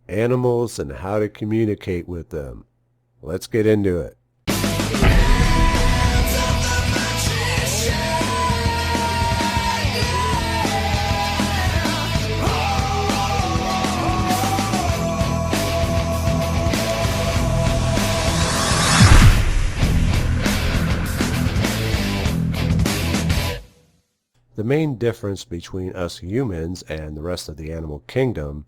animals and how to communicate with them. Let's get into it. The main difference between us humans and the rest of the animal kingdom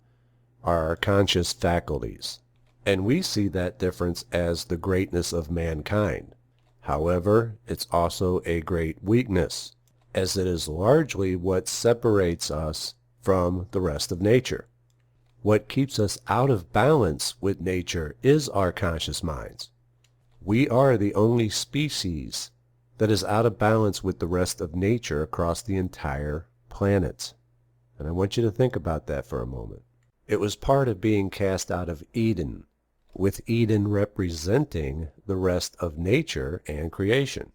are our conscious faculties, and we see that difference as the greatness of mankind. However, it's also a great weakness, as it is largely what separates us from the rest of nature. What keeps us out of balance with nature is our conscious minds. We are the only species that is out of balance with the rest of nature across the entire planet. And I want you to think about that for a moment. It was part of being cast out of Eden, with Eden representing the rest of nature and creation.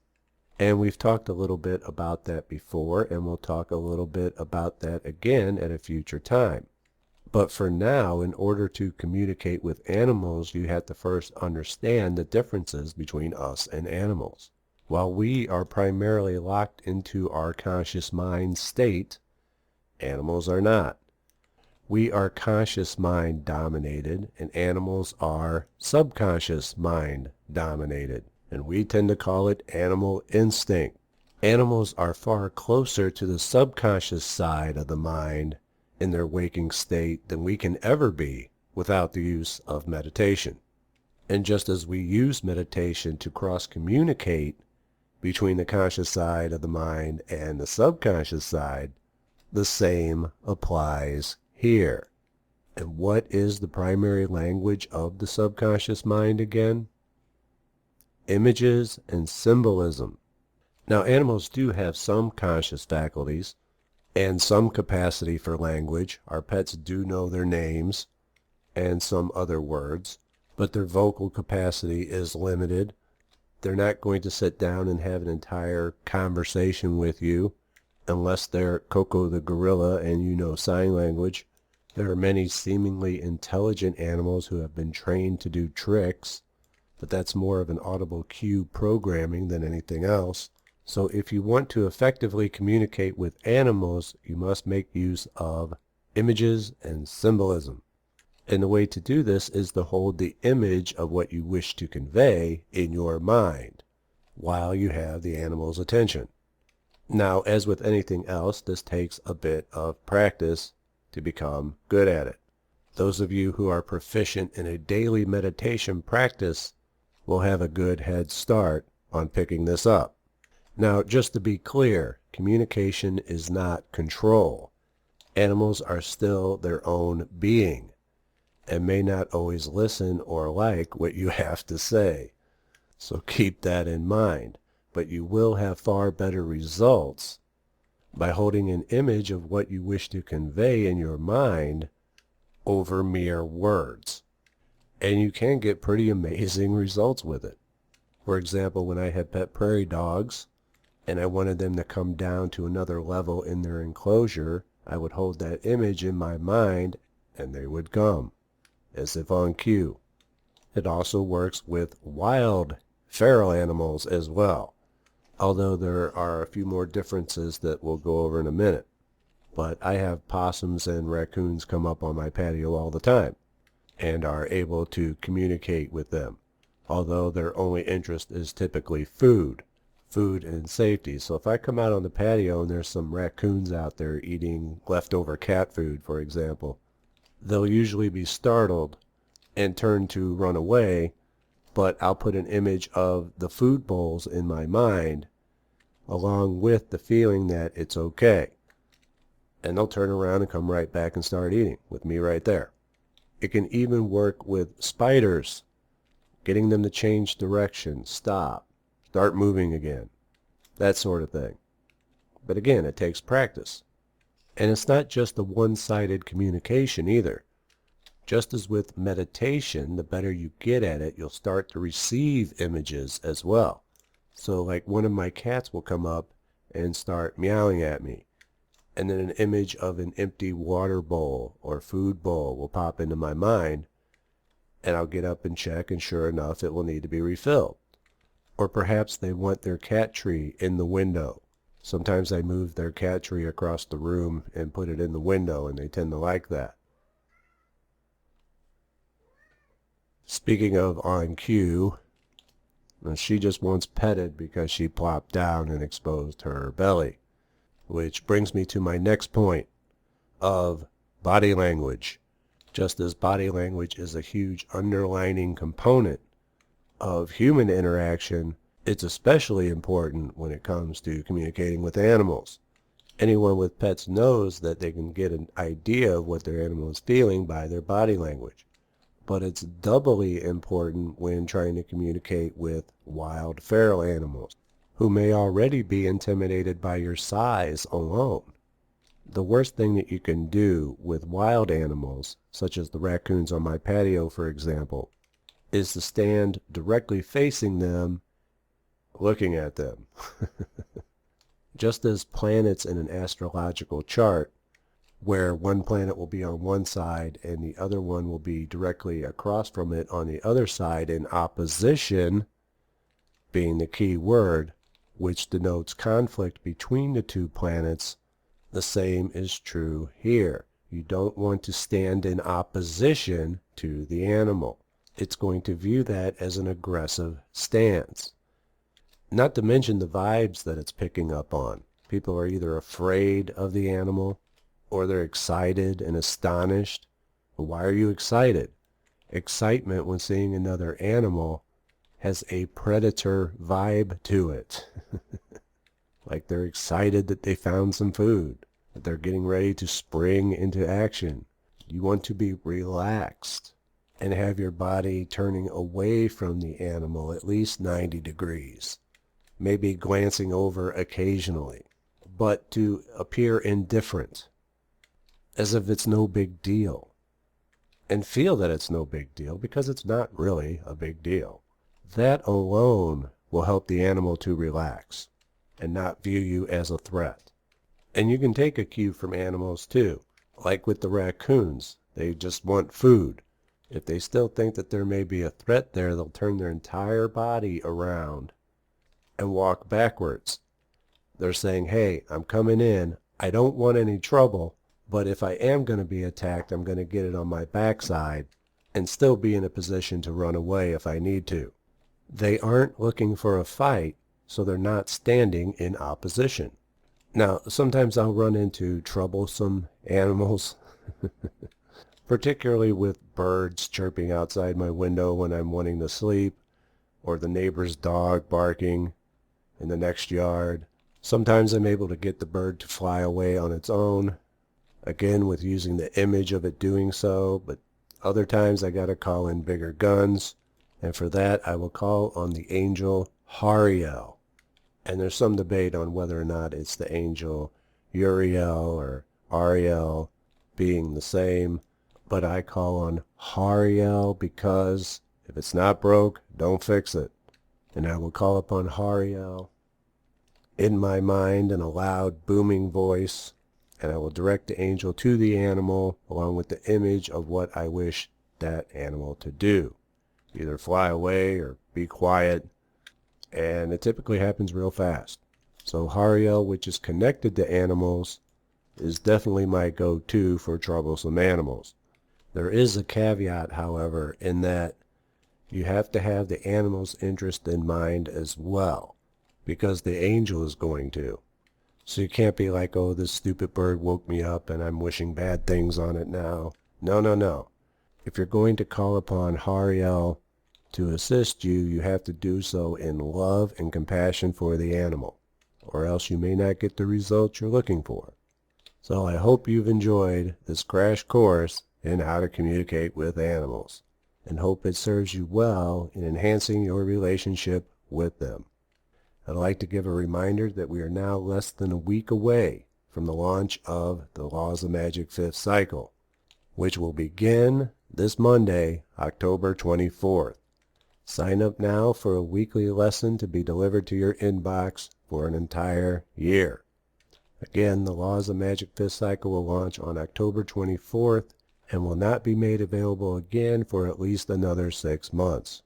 And we've talked a little bit about that before, and we'll talk a little bit about that again at a future time. But for now, in order to communicate with animals, you have to first understand the differences between us and animals. While we are primarily locked into our conscious mind state, animals are not. We are conscious mind dominated, and animals are subconscious mind dominated, and we tend to call it animal instinct. Animals are far closer to the subconscious side of the mind in their waking state than we can ever be without the use of meditation. And just as we use meditation to cross-communicate between the conscious side of the mind and the subconscious side, the same applies here. And what is the primary language of the subconscious mind again? Images and symbolism. Now, animals do have some conscious faculties and some capacity for language. Our pets do know their names and some other words, but their vocal capacity is limited. They're not going to sit down and have an entire conversation with you unless they're Coco the gorilla and you know sign language. There are many seemingly intelligent animals who have been trained to do tricks, but that's more of an audible cue programming than anything else. So if you want to effectively communicate with animals, you must make use of images and symbolism. And the way to do this is to hold the image of what you wish to convey in your mind while you have the animal's attention. Now, as with anything else, this takes a bit of practice to become good at it. Those of you who are proficient in a daily meditation practice will have a good head start on picking this up. Now, just to be clear, communication is not control. Animals are still their own being and may not always listen or like what you have to say. So keep that in mind. But you will have far better results by holding an image of what you wish to convey in your mind over mere words. And you can get pretty amazing results with it. For example, when I had pet prairie dogs and I wanted them to come down to another level in their enclosure, I would hold that image in my mind and they would come, as if on cue. It also works with wild, feral animals as well, although there are a few more differences that we'll go over in a minute. But I have possums and raccoons come up on my patio all the time and are able to communicate with them, although their only interest is typically food and safety. So if I come out on the patio and there's some raccoons out there eating leftover cat food, for example, they'll usually be startled and turn to run away, but I'll put an image of the food bowls in my mind along with the feeling that it's okay. And they'll turn around and come right back and start eating with me right there. It can even work with spiders, getting them to change direction, stop, start moving again, that sort of thing. But again, it takes practice. And it's not just a one-sided communication either. Just as with meditation, the better you get at it, you'll start to receive images as well. So like one of my cats will come up and start meowing at me. and then an image of an empty water bowl or food bowl will pop into my mind, and I'll get up and check, and sure enough, it will need to be refilled. Or perhaps they want their cat tree in the window. Sometimes I move their cat tree across the room and put it in the window, and they tend to like that. Speaking of on cue, she just wants petted because she plopped down and exposed her belly. Which brings me to my next point of body language. Just as body language is a huge underlining component of human interaction, it's especially important when it comes to communicating with animals. Anyone with pets knows that they can get an idea of what their animal is feeling by their body language. But it's doubly important when trying to communicate with wild feral animals, who may already be intimidated by your size alone. The worst thing that you can do with wild animals, such as the raccoons on my patio for example, is to stand directly facing them, looking at them. Just as planets in an astrological chart, where one planet will be on one side and the other one will be directly across from it on the other side in opposition, being the key word, which denotes conflict between the two planets, the same is true here. You don't want to stand in opposition to the animal. It's going to view that as an aggressive stance. Not to mention the vibes that it's picking up on. People are either afraid of the animal or they're excited and astonished. Why are you excited? Excitement when seeing another animal has a predator vibe to it. Like they're excited that they found some food, that they're getting ready to spring into action. You want to be relaxed and have your body turning away from the animal at least 90 degrees, maybe glancing over occasionally, but to appear indifferent, as if it's no big deal, and feel that it's no big deal because it's not really a big deal. That alone will help the animal to relax and not view you as a threat. And you can take a cue from animals too, like with the raccoons. They just want food. If they still think that there may be a threat there, they'll turn their entire body around and walk backwards. They're saying, hey, I'm coming in. I don't want any trouble, but if I am going to be attacked, I'm going to get it on my backside and still be in a position to run away if I need to. They aren't looking for a fight, so they're not standing in opposition. Now, sometimes I'll run into troublesome animals, particularly with birds chirping outside my window when I'm wanting to sleep, or the neighbor's dog barking in the next yard. Sometimes I'm able to get the bird to fly away on its own, again with using the image of it doing so, but other times I gotta call in bigger guns, and for that I will call on the angel Hariel. And there's some debate on whether or not it's the angel Uriel or Ariel being the same, but I call on Hariel because if it's not broke, don't fix it. And I will call upon Hariel in my mind in a loud booming voice, and I will direct the angel to the animal along with the image of what I wish that animal to do. Either fly away or be quiet, and it typically happens real fast. So Hariel, which is connected to animals, is definitely my go-to for troublesome animals. There is a caveat, however, in that you have to have the animal's interest in mind as well, because the angel is going to. So you can't be like, oh, this stupid bird woke me up and I'm wishing bad things on it now. No, no, no. If you're going to call upon Hariel to assist you, you have to do so in love and compassion for the animal, or else you may not get the results you're looking for. So I hope you've enjoyed this crash course in how to communicate with animals, and hope it serves you well in enhancing your relationship with them. I'd like to give a reminder that we are now less than a week away from the launch of the Laws of Magic 5th Cycle, which will begin this Monday, October 24th. Sign up now for a weekly lesson to be delivered to your inbox for an entire year. Again, the Laws of Magic 5th Cycle will launch on October 24th and will not be made available again for at least another 6 months.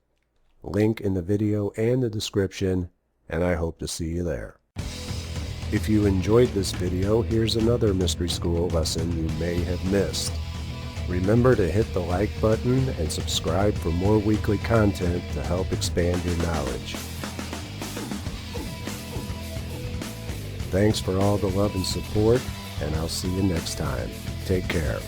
Link in the video and the description, and I hope to see you there. If you enjoyed this video, here's another Mystery School lesson you may have missed. Remember to hit the like button and subscribe for more weekly content to help expand your knowledge. Thanks for all the love and support, and I'll see you next time. Take care.